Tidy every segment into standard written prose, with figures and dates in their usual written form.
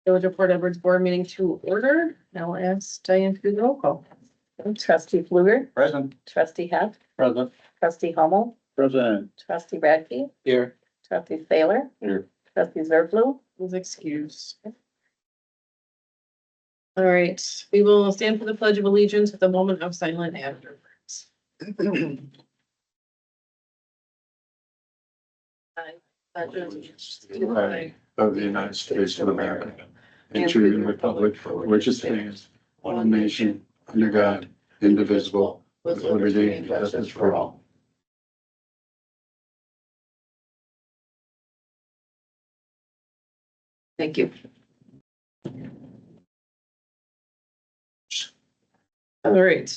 Village of Port Edwards Board meeting to order. Now I'll ask Diane to do the roll call. Trustee Fluger, Present. trustee Heck, Present. trustee Hummel, Present. trustee Radke, Here. trustee Saylor, Here. trustee Zerflu. Is excused. All right, we will stand for the Pledge of Allegiance with a moment of silent afterwards. I pledge allegiance to the flag Of the United States of America, and to the republic for which it stands, one nation, under God, indivisible, with liberty and justice for all. Thank you. All right,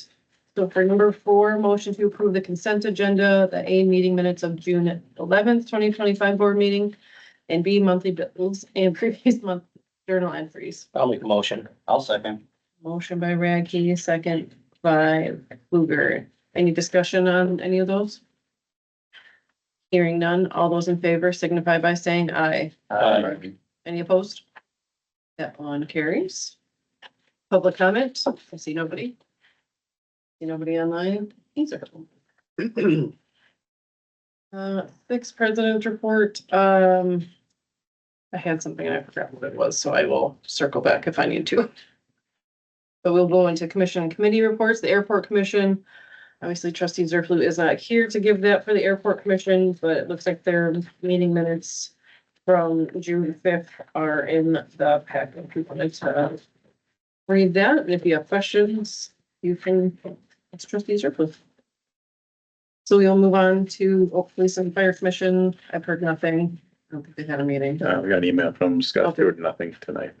so for number 4, motion to approve the consent agenda, the A, meeting minutes of June 11th, 2025 board meeting, and B, monthly bills and previous month journal entries. I'll make a motion. I'll second. Motion by Radke, second by Fluger. Any discussion on any of those? Hearing none, all those in favor signify by saying aye. Any opposed? That one carries. Public comment, I see nobody. See nobody online either. 6 president report, I had something and I forgot what it was, so I will circle back if I need to. But we'll go into commission and committee reports, the airport commission. Obviously trustee Zerflu is not here to give that for the airport commission, but it looks like their meeting minutes from June 5th are in the packet. If you wanted to read that, and if you have questions, you can ask trustee Zerflu. So we'll move on to Oak Police and Fire Commission. I've heard nothing. I don't think they had a meeting. We got an email from Scott Okay. Stewart, nothing tonight.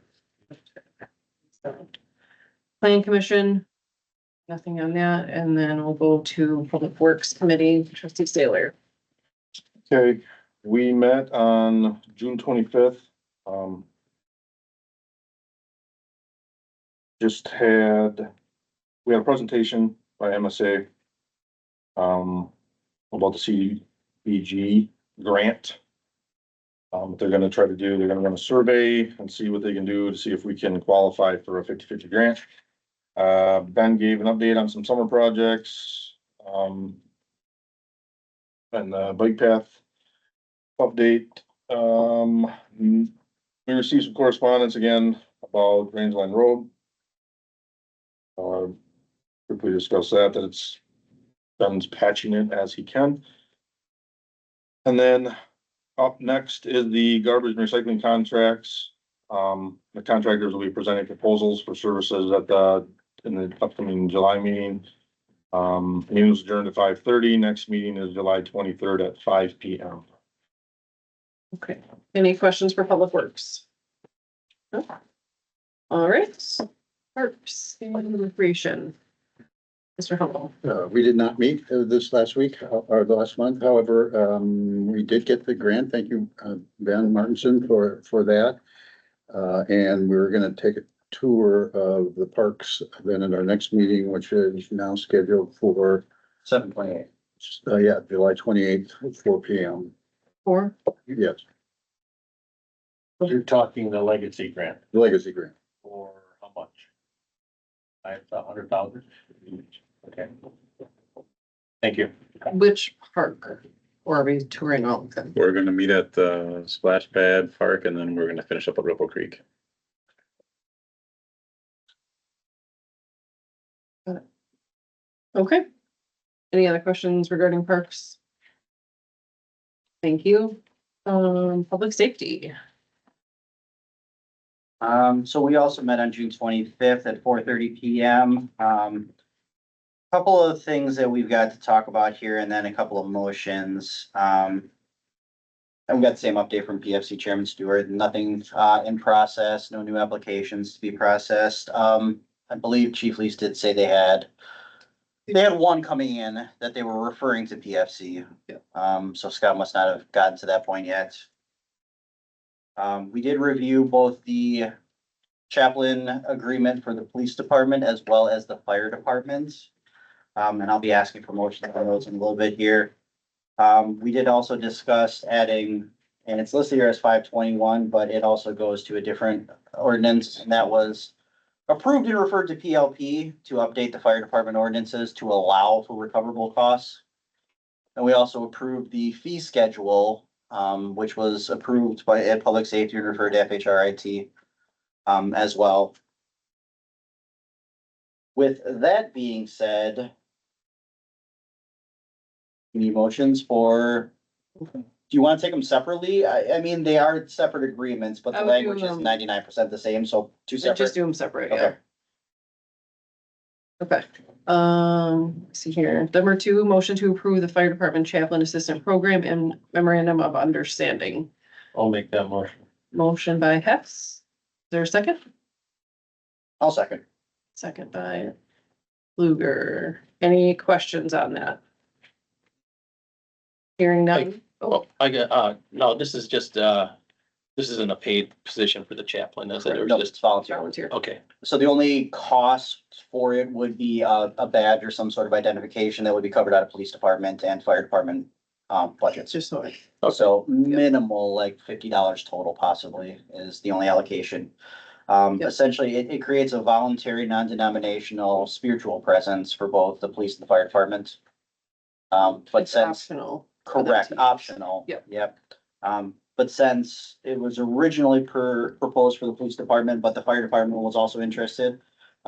So, Plan Commission, nothing on that, and then we'll go to Public Works Committee, trustee Saylor. Okay, we met on June 25th. We had a presentation by MSA about the CDBG grant. What they're gonna try to do, they're gonna run a survey and see what they can do to see if we can qualify for a 50-50 grant. Ben gave an update on some summer projects, and the bike path update. We received some correspondence again about Rangeline Road. Quickly discuss that it's Ben's patching it as he can. And then up next is the garbage and recycling contracts. The contractors will be presenting proposals for services in the upcoming July meeting. Meeting was adjourned at 5:30. Next meeting is July 23rd at 5 p.m. Okay, any questions for Public Works? No? All right, Parks and Recreation. Mr. Humble. We did not meet this last week or the last month. However, we did get the grant. Thank you, Ben Martinson, for that. And we're gonna take a tour of the parks then at our next meeting, which is now scheduled for 7/28. July 28th at 4 p.m. 4. Yes, You're talking the legacy grant the legacy grant. for how much? 100,000? Okay. Thank you. Which park? Or are we touring all of them? We're gonna meet at the Splash Pad Park and then we're gonna finish up at Ripple Creek. Okay. Any other questions regarding parks? Thank you. Public safety. So we also met on June 25th at 4:30 PM. Couple of things that we've got to talk about here and then a couple of motions. And we got the same update from PFC Chairman Stewart, nothing in process, no new applications to be processed. I believe Chief Lease did say they had one coming in that they were referring to PFC. So Scott must not have gotten to that point yet. We did review both the chaplain agreement for the police department as well as the fire department. And I'll be asking for motion on those in a little bit here. We did also discuss adding and it's listed here as 521, but it also goes to a different ordinance, and that was approved and referred to PLP to update the fire department ordinances to allow for recoverable costs. And we also approved the fee schedule, which was approved by Ed Public Safety and referred to FHRIT, as well. With that being said, any motions for, do you want to take them separately? I mean, they are separate agreements, but I the would do language is them- 99% the same, so two Just separate. do them separate, yeah. Okay. Okay, let's see here. Number two, motion to approve the fire department chaplain assistant program and memorandum of understanding. I'll make that motion. Motion by Hess. Is there a second? I'll second. Second by Luger. Any questions on that? Hearing none? Oh, Well, I got, no, this is just, this isn't a paid position for the chaplain, is it? Or No, just, it's volunteer. volunteer. okay, So the only cost for it would be a badge or some sort of identification that would be covered out of police department and fire department budgets. Just so I, So minimal, like $50 total possibly is the only allocation. Yep. Essentially, it creates a voluntary, non-denominational spiritual presence for both the police and the fire department. But it's since, optional. for them correct, to use. optional. Yep. But since it was originally proposed for the police department, but the fire department was also interested,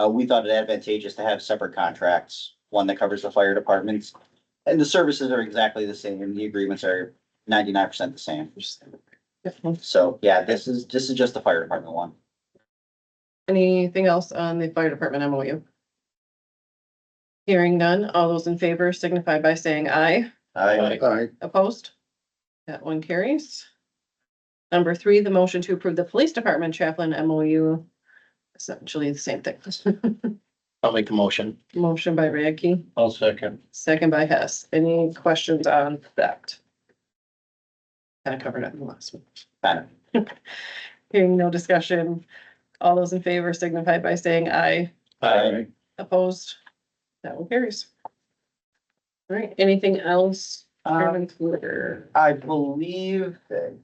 we thought it advantageous to have separate contracts, one that covers the fire departments. And the services are exactly the same, and the agreements are 99% the same. Yep. So, yeah, this is just the fire department one. Anything else on the fire department MOU? Hearing none, all those in favor signify by saying aye. Aye. Opposed? That one carries. Number three, the motion to approve the police department chaplain MOU. Essentially the same thing. I'll make the motion. Motion by Radke, I'll second. second by Hess. Any questions on that? Kind of covered it in the last one. Kind of. Hearing no discussion. All those in favor signify by saying aye. Aye. Opposed? That one carries. All right, anything else? Chairman Kluger? I believe,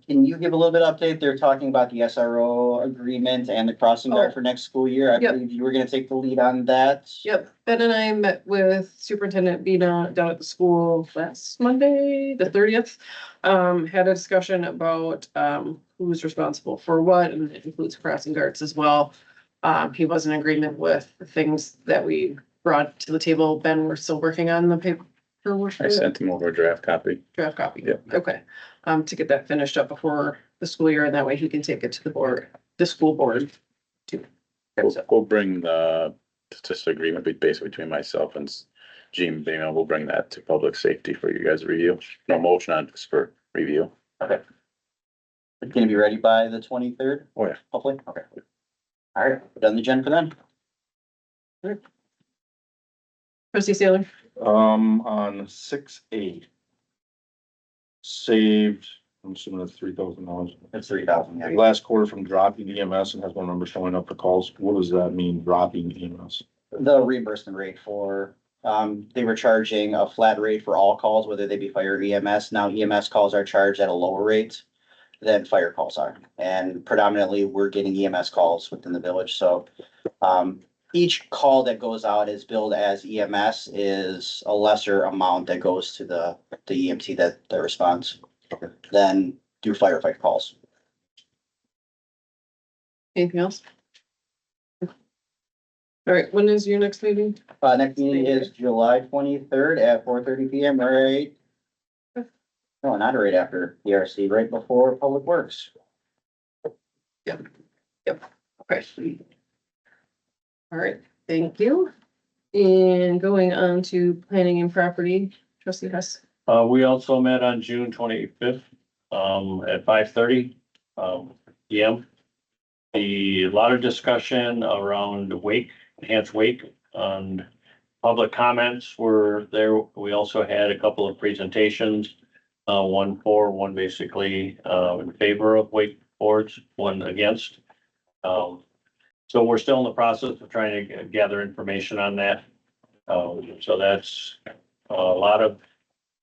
can you give a little bit of update? They're talking about the SRO agreement and the crossing guard Oh. for next school year. I Yep. believe you were gonna take the lead on that. Yep, Ben and I met with Superintendent Bina down at the school last Monday, the 30th. Had a discussion about, who's responsible for what, and it includes crossing guards as well. He was in agreement with the things that we brought to the table. Ben, we're still working on the paperwork. I sent him over a draft copy. Draft copy. Yeah. Okay, to get that finished up before the school year, and that way he can take it to the board, the school board. Too. We'll bring the, just agreement basically between myself and Gene Bama. We'll bring that to public safety for you guys to review. No motion on, just for review. It's gonna be ready by the 23rd? Oh, yeah. Hopefully, okay. All right, we're done the agenda for them. Trustee Saylor? On 6A. Saved, I'm assuming that's $3,000. It's 3,000, yeah. Last quarter from dropping EMS and has one number showing up for calls. What does that mean, dropping EMS? The reimbursement rate for, they were charging a flat rate for all calls, whether they be fire or EMS. Now EMS calls are charged at a lower rate than fire calls are. And predominantly, we're getting EMS calls within the village, so, each call that goes out is billed as EMS is a lesser amount that goes to the EMT that responds than do firefight calls. Anything else? All right, when is your next meeting? Next meeting is July 23rd at 4:30 PM, right? No, not right after PRC, right before Public Works. Okay. All right, thank you. And going on to planning and property, trustee Hess. We also met on June 25th, at 5:30, PM. A lot of discussion around wake, enhanced wake, and public comments were there. We also had a couple of presentations, one for, one basically, in favor of wake boards, one against. So we're still in the process of trying to gather information on that. So that's, a lot of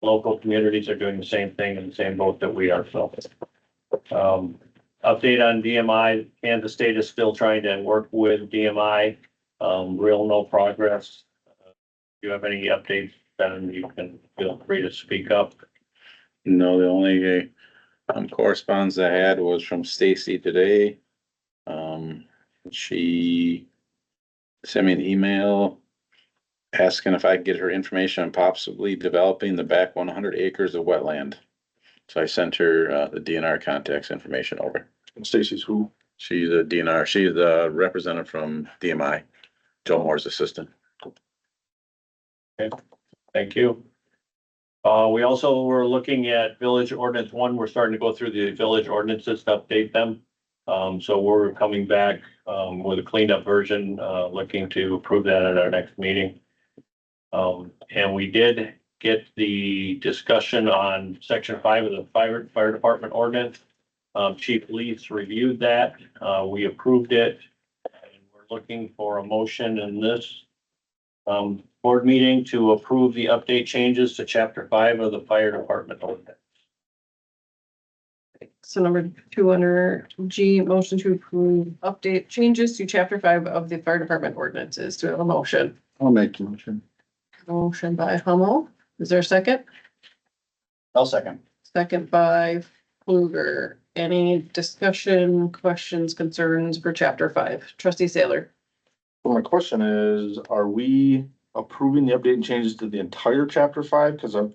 local communities are doing the same thing in the same boat that we are, so. Update on DMI, Kansas State is still trying to work with DMI, real no progress. If you have any updates, then you can feel free to speak up. No, the only correspondence I had was from Stacy today. She sent me an email asking if I could get her information on possibly developing the back 100 acres of wetland. So I sent her the DNR contacts information over. And Stacy's who? She's a DNR, she's the representative from DMI, Joe Moore's assistant. Thank you. We also were looking at Village Ordinance 1. We're starting to go through the village ordinances to update them. So we're coming back, with a cleaned up version, looking to approve that at our next meeting. And we did get the discussion on section 5 of the fire department ordinance. Chief Leeds reviewed that. We approved it. And we're looking for a motion in this board meeting to approve the update changes to chapter 5 of the fire department ordinance. So number 2 under G, motion to approve update changes to chapter 5 of the fire department ordinances. Do we have a motion? I'll make the motion. Motion by Hummel. Is there a second? I'll second. Second by Fluger. Any discussion, questions, concerns for chapter 5? Trustee Saylor. Well, my question is, are we approving the update and changes to the entire chapter 5? Cause I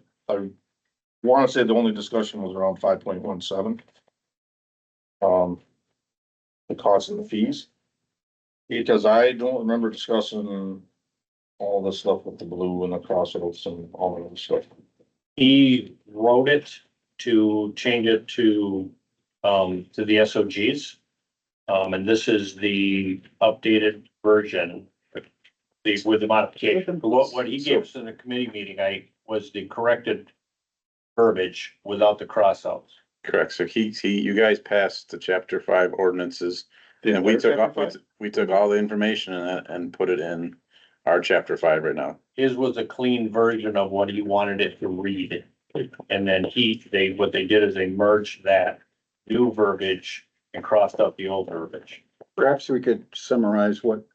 want to say the only discussion was around 5.17. The costs and the fees. Because I don't remember discussing all the stuff with the blue and the crossroads and all of that stuff. He wrote it to change it to the SOGs. And this is the updated version. With the modification. What he gave us in the committee meeting, was the corrected verbiage without the crossouts. Correct, so you guys passed the chapter 5 ordinances, and we took all the information in that and put it in our chapter 5 right now. His was a clean version of what he wanted it to read. And then what they did is they merged that new verbiage and crossed out the old verbiage. Perhaps we could summarize what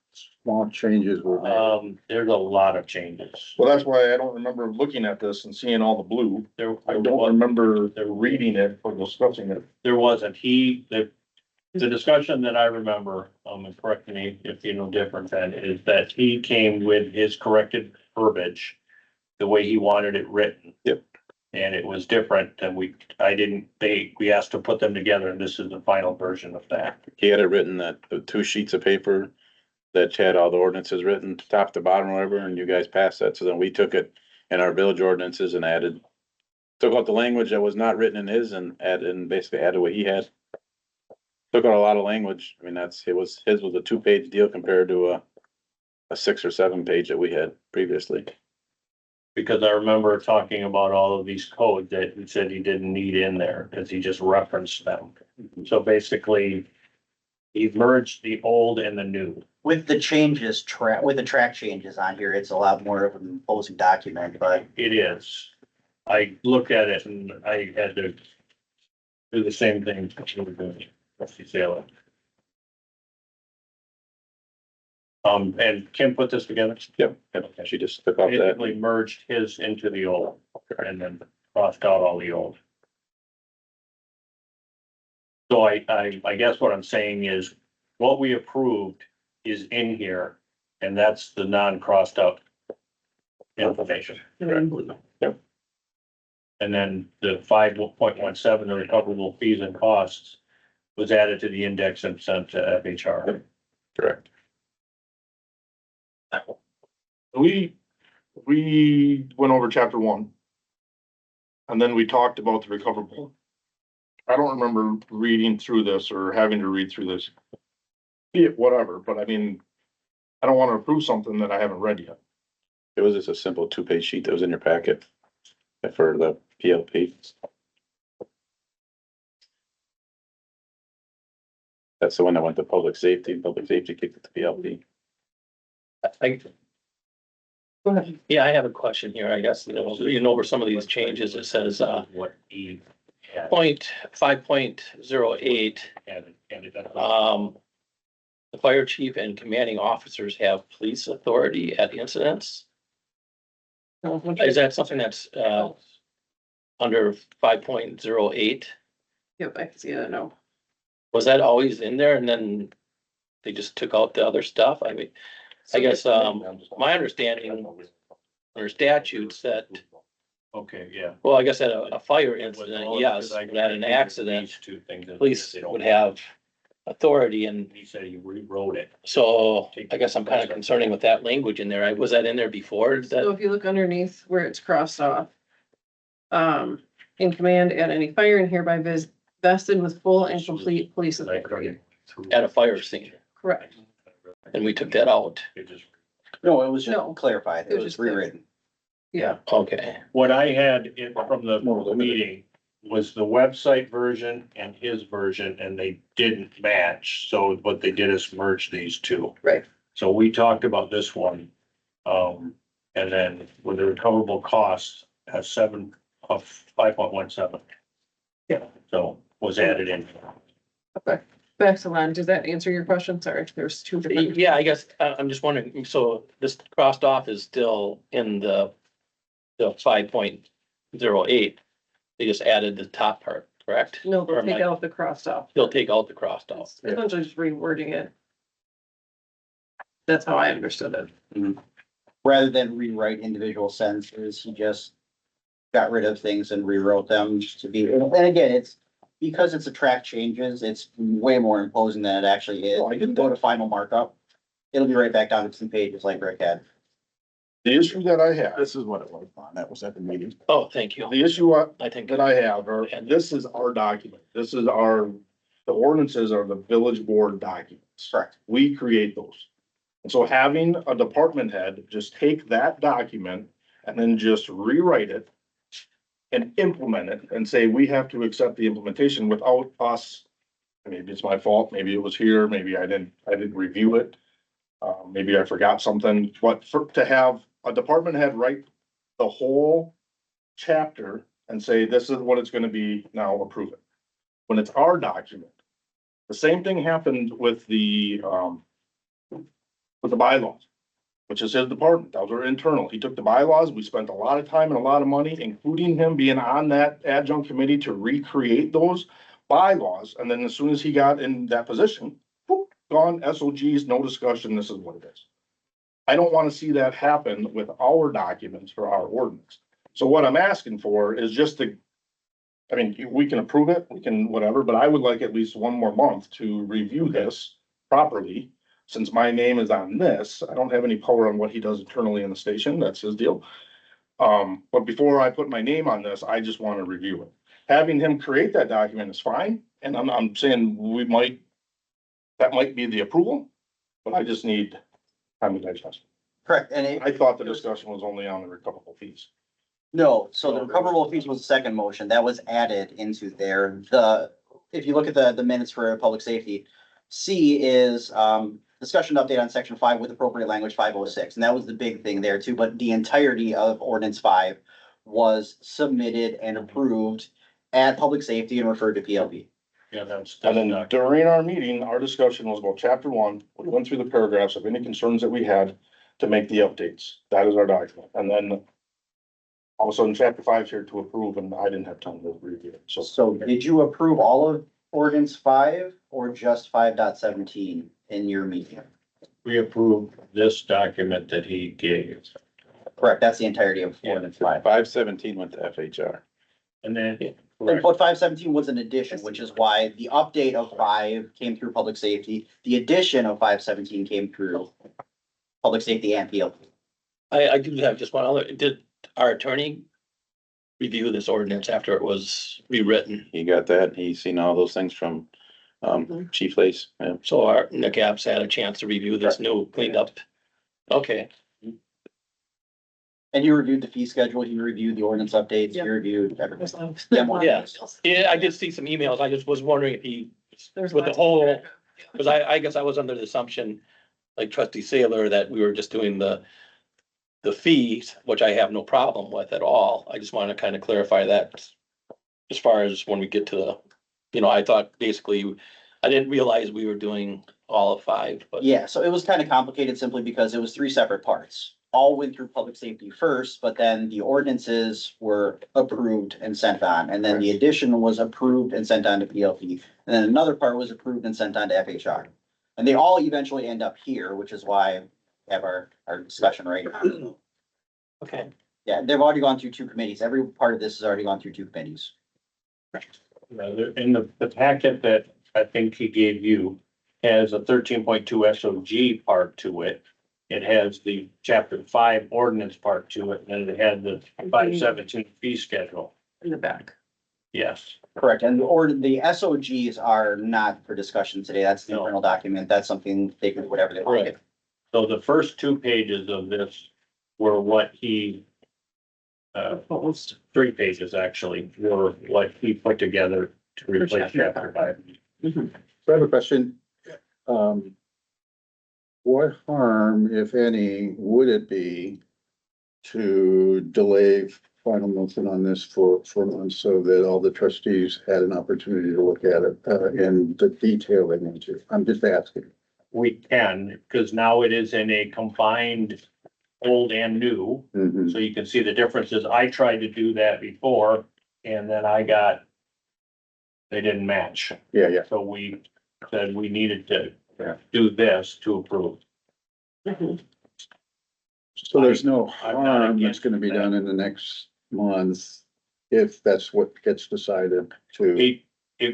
small changes were made. There's a lot of changes. Well, that's why I don't remember looking at this and seeing all the blue. I don't There remember reading it or discussing it. wasn't, the discussion that I remember, and correct me if you know different then, is that he came with his corrected verbiage the way he wanted it written. Yep. And it was different and we asked to put them together and this is the final version of that. He had it written that the 2 sheets of paper that had all the ordinances written top to bottom or whatever, and you guys passed that. So then we took it in our village ordinances and took out the language that was not written in his and basically added what he had. Took out a lot of language. I mean, his was a 2-page deal compared to a 6 or 7 page that we had previously. Because I remember talking about all of these codes that he said he didn't need in there because he just referenced them. So basically, he merged the old and the new. With the changes, with the track changes on here, it's a lot more of an imposing document, but It is. I looked at it and I had to do the same thing that you were doing, Trustee Saylor. And Kim put this together? Yep. She just took off that. Basically merged his into the old and then crossed out all the old. So I guess what I'm saying is what we approved is in here and that's the non-crossed out information. Yep. And then the 5.17, the recoverable fees and costs was added to the index and sent to FHR. Correct. We went over chapter 1. And then we talked about the recoverable. I don't remember reading through this or having to read through this. Be it whatever, but I mean, I don't want to approve something that I haven't read yet. It was just a simple 2-page sheet that was in your packet for the PLP. That's the one that went to public safety. Public safety kicked it to PLP. Go ahead. Yeah, I have a question here, I guess, over some of these changes, it says, What he point, 5.08, and the fire chief and commanding officers have police authority at incidents. Is that something that's, under 5.08? Yep, I can see that now. Was that always in there and then they just took out the other stuff? I mean, I guess, my understanding under statutes that, Okay, yeah. well, I guess at a fire incident, yes, but at an accident, Two things. police would have authority, and He said he rewrote it. so I guess I'm kind of concerning with that language in there. Was that in there before? So That, if you look underneath where it's crossed off. In command at any fire and hereby vested with full and complete police authority. at a fire scene, Correct. and we took that out. No, it was just No. clarified. It It was was just clear. rewritten. Yeah, Okay, What I had from the meeting was the website version and his version, and they didn't match. So what they did is merge these two. right. So we talked about this one. And then with the recoverable costs at 5.17. Yeah, so was added in. Back to Lon, does that answer your question? Sorry, there's two different. yeah, I guess, I'm just wondering, so this crossed off is still in the 5.08. They just added the top part, correct? No, Or they'll am take I- out the crossed off. They'll take out the crossed off. It's essentially just rewording it. That's how I understood it. Rather than rewrite individual sentences, he just got rid of things and rewrote them to be, and again, it's because it's a track changes, it's way more imposing than it actually is. Oh, I get Go that. to final markup. It'll be right back down to 2 pages like Rick had. The issue that I have, this is what it was, that was at the meeting. Oh, thank you. The issue I think, that I have, this is our document. This is the ordinances are the village board documents. Correct. We create those. And so having a department head just take that document and then just rewrite it and implement it and say, we have to accept the implementation without us. Maybe it's my fault, maybe it was here, maybe I didn't review it. Maybe I forgot something, but to have a department head write the whole chapter and say, this is what it's gonna be, now approve it. When it's our document. The same thing happened with the bylaws, which is his department. Those are internal. He took the bylaws. We spent a lot of time and a lot of money, including him being on that adjunct committee to recreate those bylaws. And then as soon as he got in that position, whoop, gone, SOGs, no discussion. This is what it is. I don't want to see that happen with our documents for our ordinance. So what I'm asking for is just I mean, we can approve it, we can whatever, but I would like at least one more month to review this properly. Since my name is on this, I don't have any power on what he does internally in the station. That's his deal. But before I put my name on this, I just want to review it. Having him create that document is fine. And I'm saying that might be the approval, but I just need time to digest. Correct, and it, I thought the discussion was only on the recoverable fees. no, so the recoverable fees was the second motion, that was added into there. If you look at the minutes for public safety, C is, discussion update on section 5 with appropriate language 506, and that was the big thing there too, but the entirety of ordinance 5 was submitted and approved at public safety and referred to PLB. Yeah, that's. And then during our meeting, our discussion was about chapter 1. We went through the paragraphs of any concerns that we had to make the updates. That is our document. And then all of a sudden, chapter 5 is here to approve, and I didn't have time to review it. So did you approve all of ordinance 5 or just 5.17 in your meeting? We approved this document that he gave. Correct, that's the entirety of ordinance 5. 517 went to FHR. And then. And but 517 was an addition, which is why the update of 5 came through public safety. The addition of 517 came through public safety and PLB. I do have just one other, did our attorney review this ordinance after it was rewritten? He got that. He's seen all those things from, Chief Lace. Yeah. So our NCAP's had a chance to review this new cleaned up. Okay, And you reviewed the fee schedule, you reviewed the ordinance updates, you Yep. reviewed everything. Yeah. yeah, I did see some emails. I just was wondering if he, There's with the lots. whole, because I guess I was under the assumption, like trustee Saylor, that we were just doing the fees, which I have no problem with at all. I just want to kind of clarify that as far as when we get to the, I thought basically, I didn't realize we were doing all of 5, but. Yeah, so it was kind of complicated simply because it was 3 separate parts. All went through public safety first, but then the ordinances were approved and sent on. And then the addition was approved and sent on to PLP. And then another part was approved and sent on to FHR. And they all eventually end up here, which is why we have our discussion right now. Okay. Yeah, they've already gone through 2 committees. Every part of this has already gone through 2 committees. In the packet that I think he gave you has a 13.2 SOG part to it. It has the chapter 5 ordinance part to it, and then it had the 517 fee schedule. In the back. Yes. Correct, and the SOGs are not for discussion today. That's the No. internal document. That's something they can do whatever they want. Right. So the first 2 pages of this were what he, Almost. 3 pages actually, were what he put together to replace chapter 5. Mhm. So I have a question. What harm, if any, would it be to delay final motion on this for months so that all the trustees had an opportunity to look at it, in the detail they need to? I'm just asking. We can, because now it is in a combined old and new. Mhm. So you can see the differences. I tried to do that before and then they didn't match. Yeah. So we said we needed to do this to approve. Mhm. So there's no I'm not harm that's against gonna be that. done in the next month if that's what gets decided to.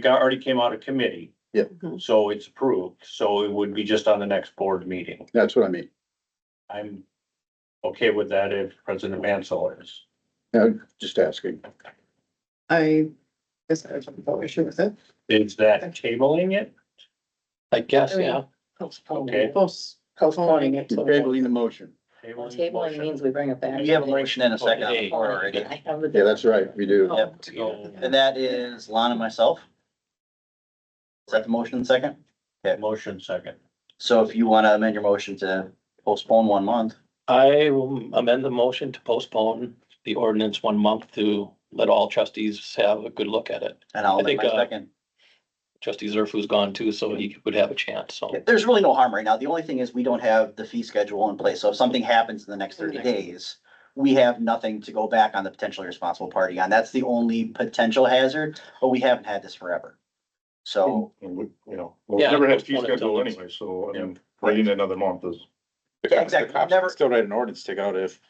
Already came out of committee. Yeah. Mhm. So it's approved. So it would be just on the next board meeting. That's what I mean. I'm okay with that if President Mansell is. Just asking. I guess I have no issue with it. Is that tabling it? I guess, I mean, yeah. Okay. Postponing it. Tabling the motion. Tabling means we bring it back. You have a motion and a second on the Okay. floor already. I have the. Yeah, that's right. We do. Yep. So And that is Lon and myself. Is that the motion and second? motion second. So if you want to amend your motion to postpone 1 month, I will amend the motion to postpone the ordinance 1 month to let all trustees have a good look at it. and I'll I amend think, my second. Trustee Zerfu's gone too, so he would have a chance, so. Yeah, there's really no harm right now. The only thing is we don't have the fee schedule in place. So if something happens in the next 30 days, we have nothing to go back on the potentially responsible party on. That's the only potential hazard, but we haven't had this forever. So, And we, Yeah, never had fee postpone it till schedule next- anyway, so I mean, waiting another month is. yeah, exactly. The cops Never, can still write an ordinance ticket out if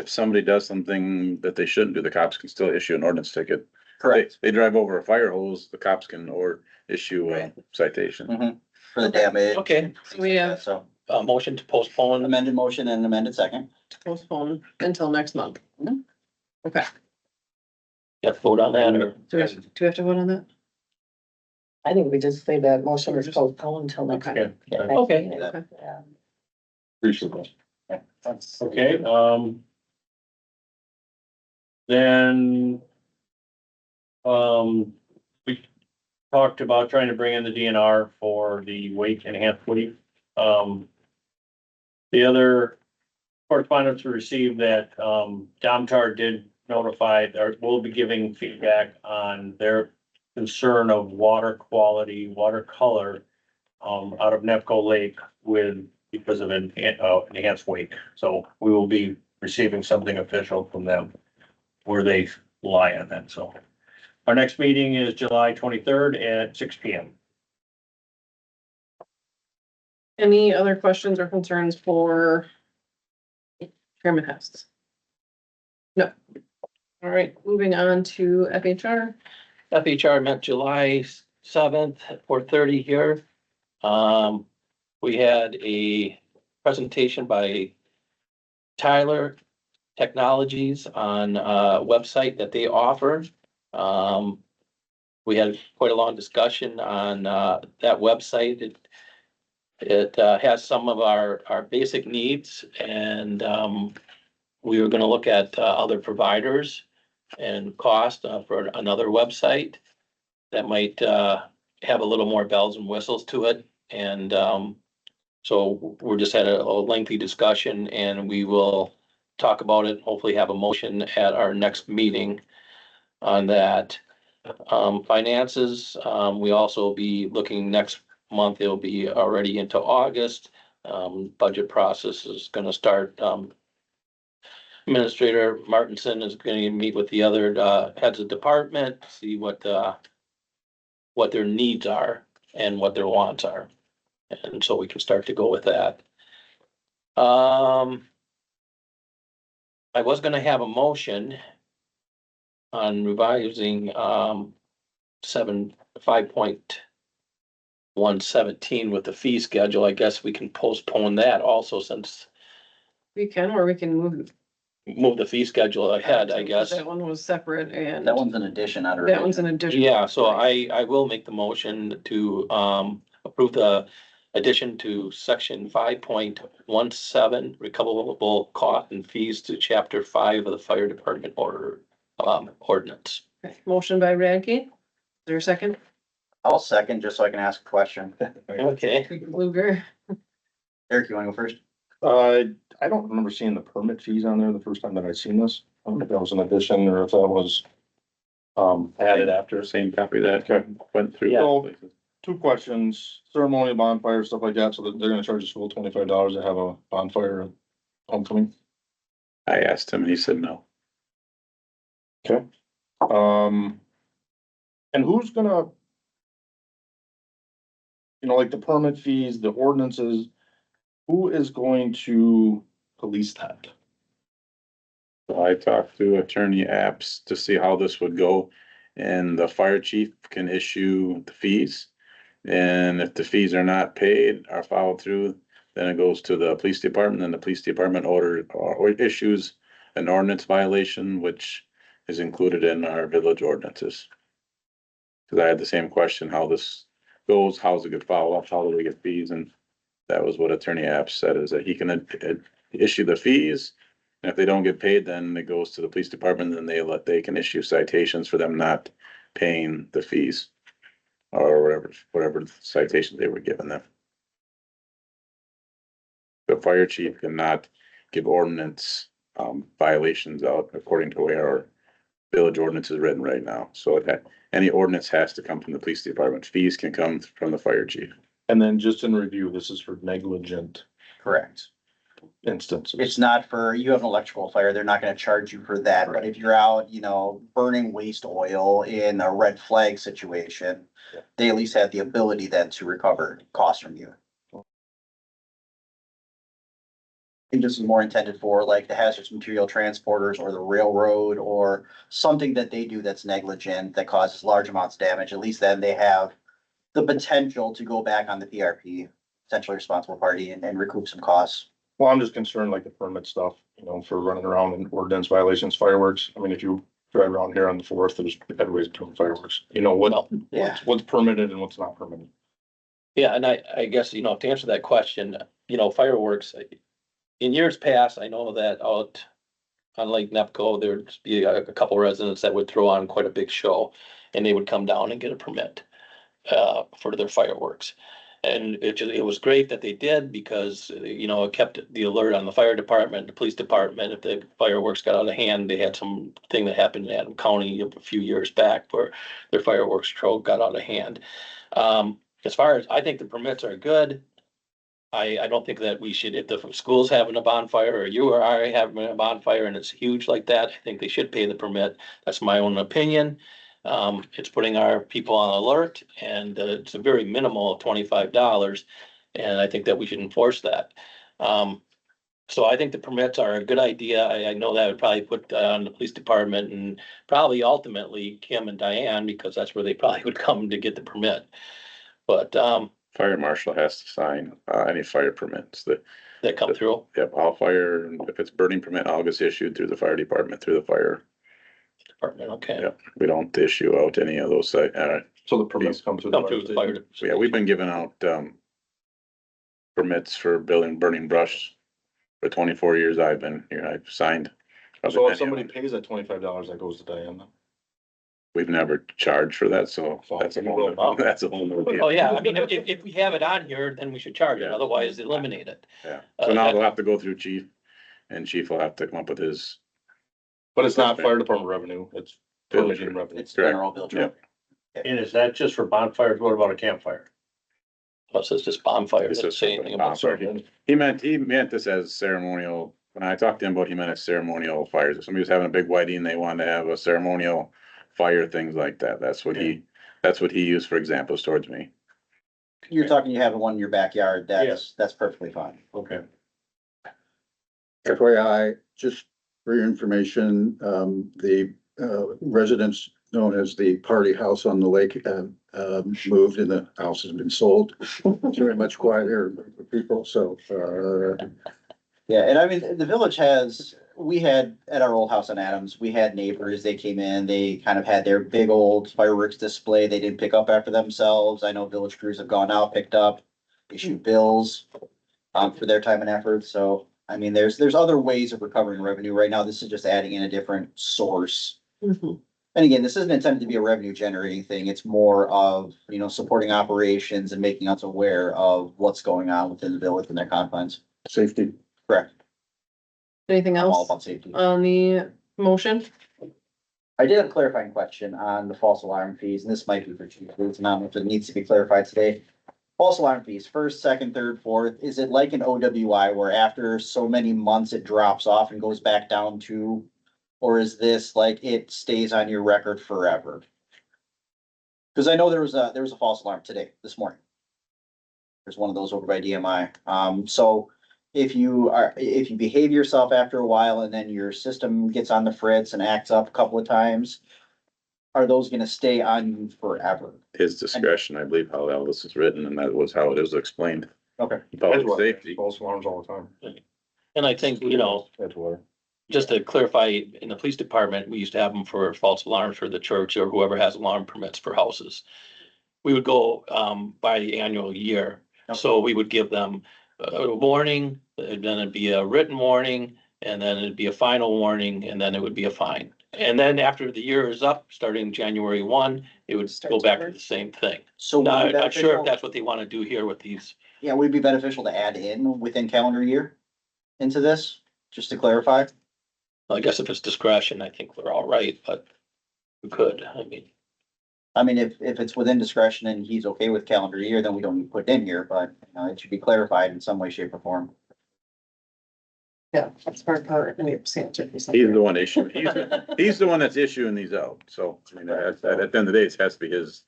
somebody does something that they shouldn't do, the cops can still issue an ordinance ticket. correct, They drive over a fire hose, the cops can issue a citation. for the damage. Okay, We have So motion to postpone. amended motion and amended second. to postpone until next month. Mhm. Okay, You have to vote on that, or? do we have to vote on that? I think we just say that motion is postponed until next. Okay. Okay. Okay. Appreciate that. Yeah, that's- Okay, then, we talked about trying to bring in the DNR for the wake enhanced week. The other correspondence we received that, Domtar did notify, or will be giving feedback on their concern of water quality, water color, out of Nepco Lake because of an enhanced wake. So we will be receiving something official from them where they lie on that. So our next meeting is July 23rd at 6 P.M. Any other questions or concerns for Chairman Hess? No. All right, moving on to FHR. FHR met July 7th at 4:30 here. We had a presentation by Tyler Technologies on a website that they offer. We had quite a long discussion on that website. It has some of our basic needs, and we were gonna look at other providers and cost for another website that might have a little more bells and whistles to it. And so we're just had a lengthy discussion, and we will talk about it, hopefully have a motion at our next meeting on that. finances, we also be looking next month, it'll be already into August. Budget process is gonna start, Administrator Martinson is gonna meet with the other, heads of department, see what their needs are and what their wants are. And so we can start to go with that. I was gonna have a motion on revising, 5.117 with the fee schedule. I guess we can postpone that also since We can, or we can move. the fee schedule ahead, I guess. That one was separate and. That one's an addition on. That one's an addition. Yeah, so I will make the motion to approve the addition to section 5.17 recoverable cost and fees to chapter 5 of the fire department ordinance. Okay, motion by Radke. Is there a second? I'll second, just so I can ask a question. Okay. Luger. Eric, you wanna go first? I don't remember seeing the permit fees on there the first time that I seen this. I don't know if that was an addition or if that was. Added after, same copy that went through. So, 2 questions, ceremonial bonfire, stuff like that, so that they're gonna charge the school $25 to have a bonfire at homecoming. I asked him and he said no. Okay. And who's gonna? Like the permit fees, the ordinances, who is going to police that? So I talked to Attorney Apps to see how this would go. And the fire chief can issue the fees. And if the fees are not paid or followed through, then it goes to the police department, and the police department or issues an ordinance violation, which is included in our village ordinances. Cause I had the same question, how this goes, how's it get followed up, how do we get fees? And that was what Attorney Apps said, is that he can issue the fees. And if they don't get paid, then it goes to the police department, and they can issue citations for them not paying the fees. Or whatever citation they were giving them. The fire chief cannot give ordinance violations out according to where our village ordinance is written right now. So any ordinance has to come from the police department. Fees can come from the fire chief. And then just in review, this is for negligent Correct. instances. It's not for, you have an electrical fire, they're not gonna charge you for that, but if you're out, burning waste oil in a red flag situation, they at least have the ability then to recover costs from you. I think this is more intended for like the hazardous material transporters or the railroad or something that they do that's negligent, that causes large amounts of damage. At least then they have the potential to go back on the PRP, essentially responsible party, and recoup some costs. Well, I'm just concerned like the permit stuff, for running around in ordinance violations, fireworks. I mean, if you drive around here on the 4th, there's everybody's doing fireworks. Yeah. What's permitted and what's not permitted. Yeah, and I guess, to answer that question, fireworks, in years past, I know that out on Lake Nepco, there'd be a couple residents that would throw on quite a big show, and they would come down and get a permit for their fireworks. And it was great that they did, because, it kept the alert on the fire department, the police department. If the fireworks got out of hand, they had some thing that happened in Adam County a few years back where their fireworks show got out of hand. As far as, I think the permits are good. I don't think that we should, if the school's having a bonfire or you or I having a bonfire and it's huge like that, I think they should pay the permit. That's my own opinion. It's putting our people on alert, and it's a very minimal $25. And I think that we should enforce that. So I think the permits are a good idea. I know that would probably put on the police department and probably ultimately Kim and Diane, because that's where they probably would come to get the permit. But, Fire marshal has to sign any fire permits that come through. Yep, all fire, if it's burning permit, all gets issued through the fire department, through the fire. Department, okay. Yep, we don't issue out any of those, So the permits come through. Come through the fire. yeah, we've been giving out, permits for burning brush for 24 years I've been here. I've signed. So if somebody pays that $25, that goes to Diane. We've never charged for that, so that's a whole, that's a whole new deal. Oh, yeah, I mean, if we have it on here, then we should charge it, otherwise eliminate it. Yeah, so now they'll have to go through chief, and chief will have to come up with his. But it's not fire department revenue, it's Villager revenue. It's general village. Yep. And is that just for bonfires? What about a campfire? Plus it's just bonfire, This doesn't is say anything about. bonfire. He meant this as ceremonial. When I talked to him about, he meant as ceremonial fires. If somebody was having a big wedding, they wanted to have a ceremonial fire, things like that. That's what he used for examples towards me. You're talking, you have one in your backyard, that's perfectly fine. Okay. FYI, just for your information, the residents known as the Party House on the Lake moved and the house has been sold. It's very much quieter for people, so Yeah, and I mean, the village we had, at our old house in Adams, we had neighbors, they came in, they kind of had their big old fireworks display, they didn't pick up after themselves. I know village crews have gone out, picked up, issued bills for their time and effort, so, I mean, there's other ways of recovering revenue. Right now, this is just adding in a different source. Mhm. And again, this isn't intended to be a revenue generating thing, it's more of, supporting operations and making us aware of what's going on within the village and their confines. safety. Correct. Anything I'm all else about safety. on the motion? I did have a clarifying question on the false alarm fees, and this might be for Chief Boots, and I don't know if it needs to be clarified today. False alarm fees, first, second, third, fourth, is it like an OWI where after so many months it drops off and goes back down to? Or is this like it stays on your record forever? Cause I know there was a false alarm this morning. There's one of those over by DMI. So if you behave yourself after a while and then your system gets on the fritz and acts up a couple of times, are those gonna stay on you forever? His discretion, I believe, how all this is written, and that was how it was explained. Okay. Public safety. False alarms all the time. And I think, Edgewater. just to clarify, in the police department, we used to have them for false alarms for the church or whoever has alarm permits for houses. We would go biannual year, so we would give them a warning, then it'd be a written warning, and then it'd be a final warning, and then it would be a fine. And then after the year is up, starting January 1, it would go back to the same thing. So would it Now, be I'm not sure beneficial- if that's what they want to do here with these. Yeah, would it be beneficial to add in within calendar year into this, just to clarify? I guess if it's discretion, I think we're all right, but we could, I mean, if it's within discretion and he's okay with calendar year, then we don't need to put it in here, but it should be clarified in some way, shape or form. Yeah, that's part of it. He's the one issuing, he's the one that's issuing these out, so, I mean, at the end of the day, it has to be his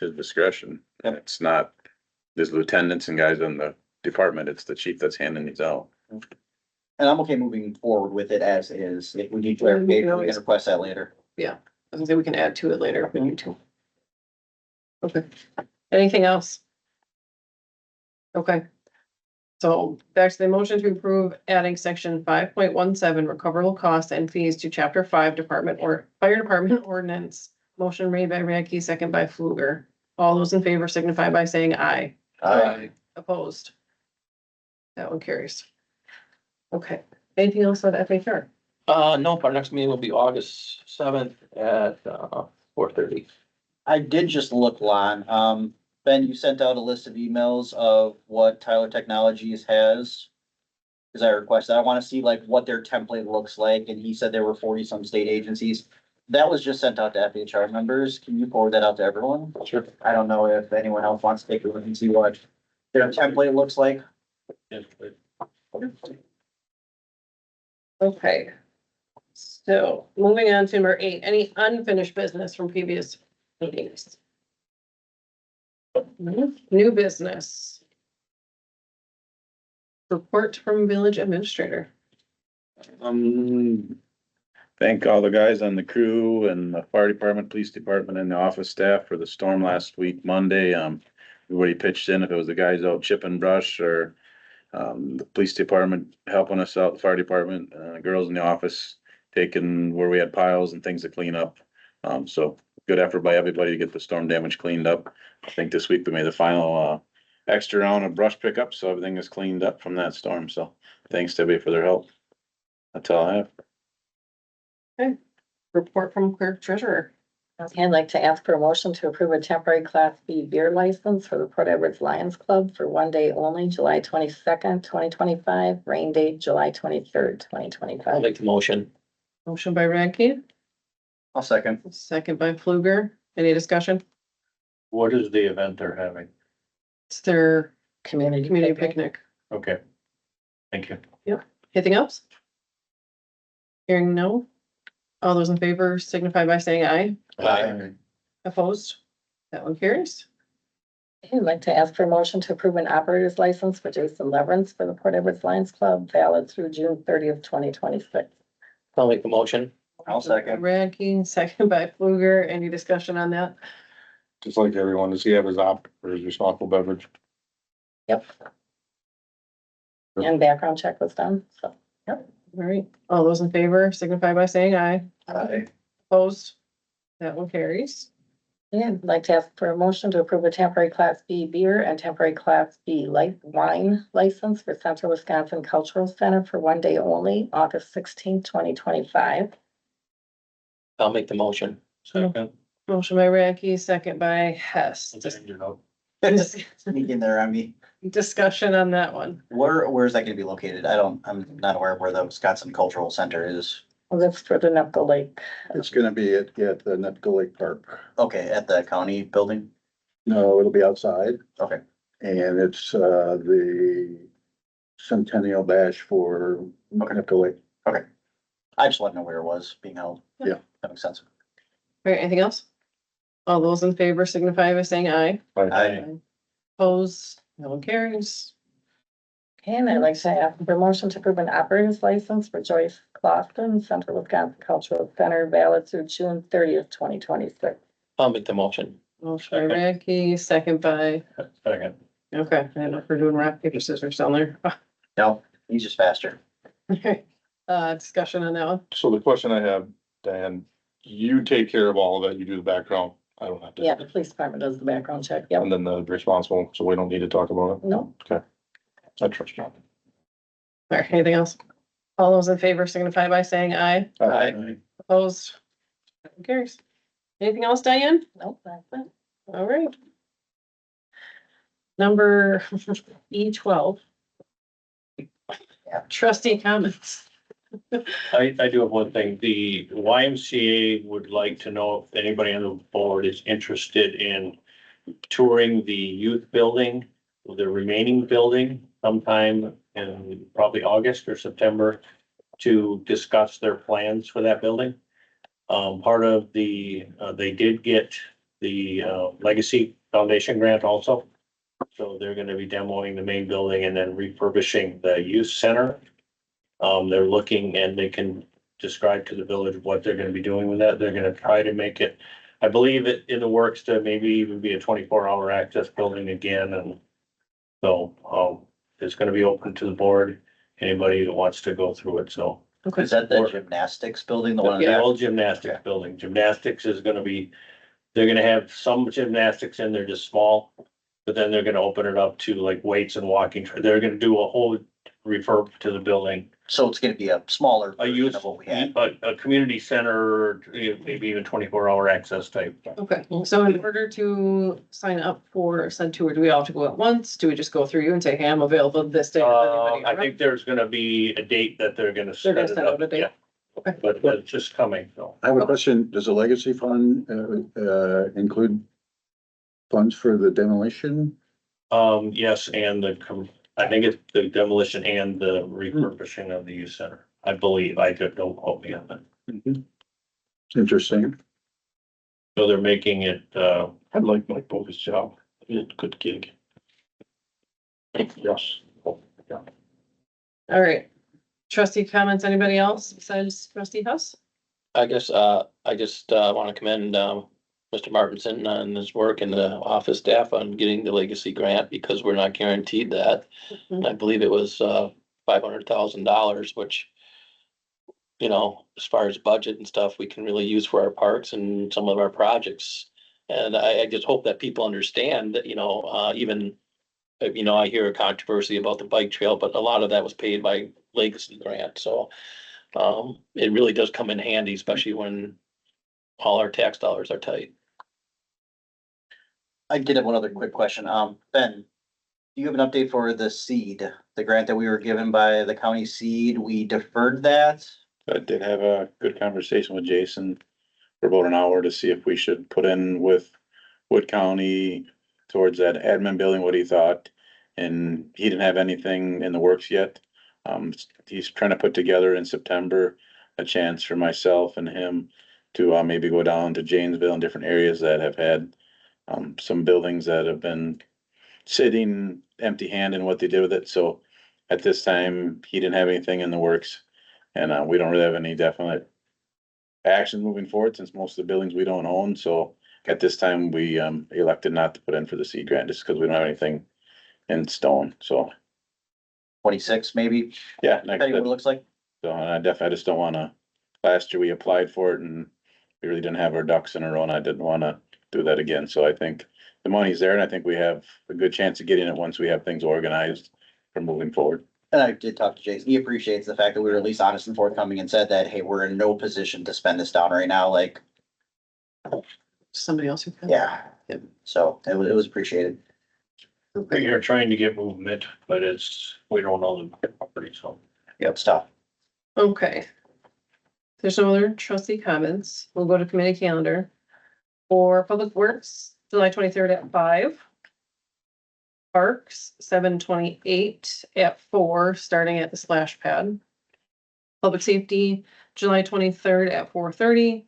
discretion. Yep. It's not, there's lieutenants and guys in the department, it's the chief that's handing these out. And I'm okay moving forward with it as is. If we need clarification, we can request that later. I was gonna say we can add to it later if we need to. Okay, anything else? Okay. So back to the motion to approve adding section 5.17 recoverable costs and fees to chapter 5 department or fire department ordinance. Motion made by Radke, second by Fluger. All those in favor signify by saying aye. Opposed? That one carries. Okay, anything else on FHR? nope, our next meeting will be August 7th at 4:30. I did just look, Lon. Ben, you sent out a list of emails of what Tyler Technologies has. Cause I requested, I wanna see like what their template looks like, and he said there were 40-some state agencies. That was just sent out to FHR members. Can you forward that out to everyone? Sure. I don't know if anyone else wants to take a look and see what their template looks like. Okay. So moving on to number 8, any unfinished business from previous meetings? New business. Report from village administrator. Thank all the guys on the crew and the fire department, police department and the office staff for the storm last week, Monday. Everybody pitched in, if it was the guys out chipping brush or the police department helping us out, the fire department, girls in the office taking where we had piles and things to clean up. So good effort by everybody to get the storm damage cleaned up. I think this week we made the final extra round of brush pickup, so everything is cleaned up from that storm. So thanks to everybody for their help. That's all I have. Report from clerk treasurer. Okay, I'd like to ask for a motion to approve a temporary Class B beer license for the Port Edwards Lions Club for one day only, July 22nd, 2025, rain date, July 23rd, I'll 2025. make the motion. Motion by Radke, I'll second. second by Fluger. Any discussion? What is the event they're having? It's their Community. community picnic. picnic. Okay. Thank you. Anything else? Hearing no. All those in favor signify by saying aye. Opposed? That one carries. I'd like to ask for a motion to approve an operator's license for Jason Leverance for the Port Edwards Lions Club, valid through June 30th, 2026. I'll make the motion. I'll second. Radke, second by Fluger. Any discussion on that? Just like everyone, does he have his for his responsible beverage? Yep. And background check was done, so. All right. All those in favor signify by saying aye. Aye. Opposed? That one carries. And I'd like to ask for a motion to approve a temporary Class B beer and temporary Class B light wine license for Central Wisconsin Cultural Center for one day only, August 16th, 2025. I'll make the motion. Second. Motion by Radke, second by Hess. Sneak in there on me. Discussion on that one. Where is that gonna be located? I'm not aware of where the Wisconsin Cultural Center is. Well, that's for the Nepco Lake. It's gonna be at the Netco Lake Park. Okay, at the county building? No, it'll be outside. Okay. And it's, the Centennial Bash for Netco Lake. I just wanted to know where it was being held. Yeah. That makes sense. All right, anything else? All those in favor signify by saying aye. Aye. Opposed? No one carries. Okay, and I'd like to ask for a motion to approve an operator's license for Joyce Clofton, Central Wisconsin Cultural Center, valid through June 30th, 2026. I'll make the motion. Motion by Radke, second by, Second. okay, I don't know if we're doing rock, paper, scissors down there. No, he's just faster. Discussion on that one. So the question I have, Dan, you take care of all of that, you do the background, I don't have to. Yeah, the police department does the background check. Yep. And then the responsible, so we don't need to talk about it. No, I trust you. All right, anything else? All those in favor signify by saying aye. Aye. Opposed? That one carries. Anything else, Diane? nope, that's it. All right. Number E12. Trustee comments. I do have one thing. The YMCA would like to know if anybody on the board is interested in touring the youth building, the remaining building sometime in probably August or September to discuss their plans for that building. Part of the, they did get the Legacy Foundation grant also. So they're gonna be demoing the main building and then refurbishing the youth center. They're looking and they can describe to the village what they're gonna be doing with that. They're gonna try to make it, I believe it in the works to maybe even be a 24-hour access building again, and so, it's gonna be open to the board, anybody that wants to go through it, so. Is that the gymnastics building, the one? in The the back? old gymnastics building. Gymnastics is gonna be, they're gonna have some gymnastics in there, just small. But then they're gonna open it up to like weights and walking. They're gonna do a whole refurb to the building. So it's gonna be a smaller A version youth, of what we had. a community center, maybe even 24-hour access type. Okay, so in order to sign up for said tour, do we all have to go at once? Do we just go through you and say, hey, I'm available this day? I think there's gonna be a date that they're gonna set They're gonna it set up, out a date. yeah. Okay. But it's just coming, so. I have a question. Does the legacy fund, include funds for the demolition? Yes, and I think it's the demolition and the refurbishing of the youth center. I believe, I don't quote me on that. Interesting. So they're making it, I'd like Mike Bogus' job. He did a good gig. Yes. All right. Trustee comments, anybody else besides trustee Huss? I guess, I just, want to commend, Mr. Martinson on his work and the office staff on getting the legacy grant, because we're not guaranteed that. I believe it was, $500,000, which, you know, as far as budget and stuff, we can really use for our parks and some of our projects. And I just hope that people understand that, even, I hear a controversy about the bike trail, but a lot of that was paid by legacy grant, so. It really does come in handy, especially when all our tax dollars are tight. I did have one other quick question. Ben, do you have an update for the seed, the grant that we were given by the county seed? We deferred that. I did have a good conversation with Jason. for about an hour to see if we should put in with Wood County towards that admin building, what he thought. And he didn't have anything in the works yet. He's trying to put together in September a chance for myself and him to maybe go down to Janesville and different areas that have had some buildings that have been sitting empty-handed in what they did with it. So at this time, he didn't have anything in the works. And we don't really have any definite action moving forward since most of the buildings we don't own. So at this time, we elected not to put in for the seed grant just because we don't have anything in stone. So 26 maybe, yeah, depending what it looks like. So and I just don't wanna, last year we applied for it and we really didn't have our ducks in a row and I didn't wanna do that again. So I think the money's there and I think we have a good chance of getting it once we have things organized for moving forward. And I did talk to Jason. He appreciates the fact that we were at least honest and forthcoming and said that, hey, we're in no position to spend this down right now. Like, Somebody else who can. yeah. Yep. So it was appreciated. We are trying to get movement, but we don't own the property, so. Yep, stuff. Okay. There's no other trustee comments. We'll go to committee calendar. For Public Works, July 23rd at 5. Parks, 7/28 at 4, starting at the splash pad. Public Safety, July 23rd at 4:30.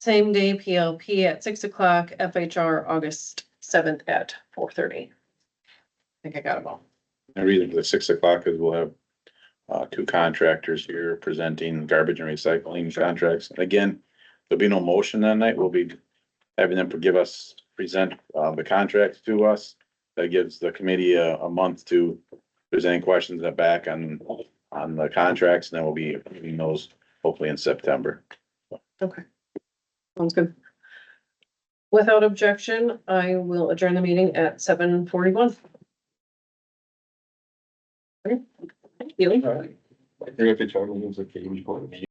Same day PLP at 6 o'clock, FHR August 7th at 4:30. I think I got them all. The reason for the 6 o'clock is we'll have two contractors here presenting garbage and recycling contracts. And again, there'll be no motion that night. We'll be having them present the contracts to us. That gives the committee a month to present questions back on the contracts, and then we'll be reviewing those hopefully in September. Okay. Sounds good. Without objection, I will adjourn the meeting at 7:41. Thank you. You're gonna be talking about the